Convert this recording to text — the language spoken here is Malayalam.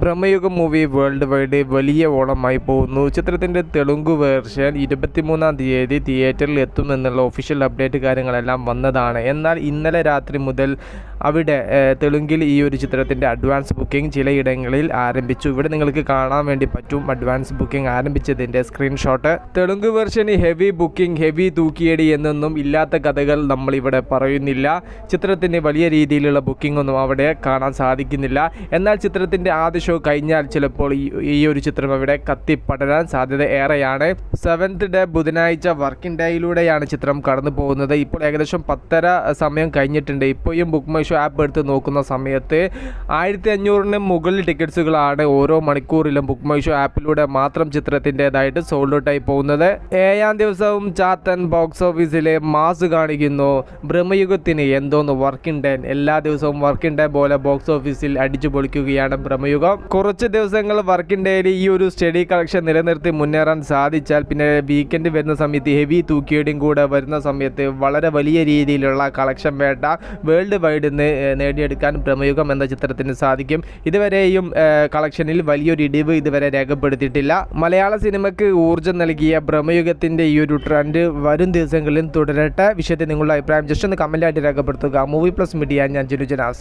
ബ്രഹ്മയുഗം മൂവി വേൾഡ് വൈഡ് വലിയ ഓളമായി പോകുന്നു. ചിത്രത്തിൻ്റെ തെലുങ്ക് വേർഷൻ 23-ാം തീയതി തിയേറ്ററിൽ എത്തുമെന്നുള്ള ഒഫീഷ്യൽ അപ്ഡേറ്റ് കാര്യങ്ങളെല്ലാം വന്നതാണ്. എന്നാൽ ഇന്നലെ രാത്രി മുതൽ അവിടെ തെലുങ്കിൽ ഈ ഒരു ചിത്രത്തിൻ്റെ അഡ്വാൻസ് ബുക്കിംഗ് ചിലയിടങ്ങളിൽ ആരംഭിച്ചു. ഇവിടെ നിങ്ങൾക്ക് കാണാൻ വേണ്ടി പറ്റും അഡ്വാൻസ് ബുക്കിംഗ് ആരംഭിച്ചതിൻ്റെ സ്ക്രീൻഷോട്ട്. തെലുങ്ക് വേർഷന് ഹെവി ബുക്കിംഗ്, ഹെവി തൂക്കിയടി എന്നൊന്നും ഇല്ലാത്ത കഥകൾ നമ്മളിവിടെ പറയുന്നില്ല. ചിത്രത്തിന് വലിയ രീതിയിലുള്ള ബുക്കിംഗ് ഒന്നും അവിടെ കാണാൻ സാധിക്കുന്നില്ല. എന്നാൽ ചിത്രത്തിൻ്റെ ആദ്യ ഷോ കഴിഞ്ഞാൽ ചിലപ്പോൾ ഈ ഒരു ചിത്രം അവിടെ കത്തിപ്പടരാൻ സാധ്യത ഏറെയാണ്. 7th ഡേ ബുധനാഴ്ച വർക്കിംഗ് ഡേയിലൂടെയാണ് ചിത്രം കടന്നു പോകുന്നത്. ഇപ്പോൾ ഏകദേശം 10:30 സമയം കഴിഞ്ഞിട്ടുണ്ട്. ഇപ്പോഴും ബുക്ക് മൈ ഷോ ആപ്പ് എടുത്ത് നോക്കുന്ന സമയത്ത് 1500-ന് മുകളിൽ ടിക്കറ്റ്സുകളാണ് ഓരോ മണിക്കൂറിലും ബുക്ക് മൈ ഷോ ആപ്പിലൂടെ മാത്രം ചിത്രത്തിൻ്റെതായിട്ട് സോൾഡ് ഔട്ടായി പോകുന്നത്. 7ാം ദിവസവും ചാത്തൻ ബോക്സ് ഓഫീസിലെ മാസ് കാണിക്കുന്നു. ബ്രഹ്മയുഗത്തിന് എന്തോന്ന് വർക്കിംഗ് ഡേ, എല്ലാ ദിവസവും വർക്കിംഗ് ഡേ പോലെ ബോക്സ് ഓഫീസിൽ അടിച്ചു പൊളിക്കുകയാണ് ബ്രഹ്മയുഗം. കുറച്ച് ദിവസങ്ങൾ വർക്കിംഗ് ഡേയിൽ ഈ ഒരു സ്റ്റഡി കളക്ഷൻ നിലനിർത്തി മുന്നേറാൻ സാധിച്ചാൽ പിന്നെ വീക്കെൻഡ് വരുന്ന സമയത്ത് ഹെവി തൂക്കിയടിയും കൂടെ വരുന്ന സമയത്ത് വളരെ വലിയ രീതിയിലുള്ള കളക്ഷൻ വേട്ട വേൾഡ് വൈഡ് നേടിയെടുക്കാൻ ബ്രഹ്മയുഗം എന്ന ചിത്രത്തിന് സാധിക്കും. ഇതുവരെയും കളക്ഷനിൽ വലിയൊരു ഇടിവ് ഇതുവരെ രേഖപ്പെടുത്തിയിട്ടില്ല. മലയാള സിനിമയ്ക്ക് ഊർജ്ജം നൽകിയ ബ്രഹ്മയുഗത്തിൻ്റെ ഈ ഒരു ട്രെൻഡ് വരും ദിവസങ്ങളിൽ തുടരട്ടെ. വിഷയത്തിൽ നിങ്ങളുടെ അഭിപ്രായം ജസ്റ്റ് ഒന്ന് കമൻ്റായിട്ട് രേഖപ്പെടുത്തുക. മൂവി പ്ലസ് മീഡിയ, ഞാൻ ജിനു ജനാസ്.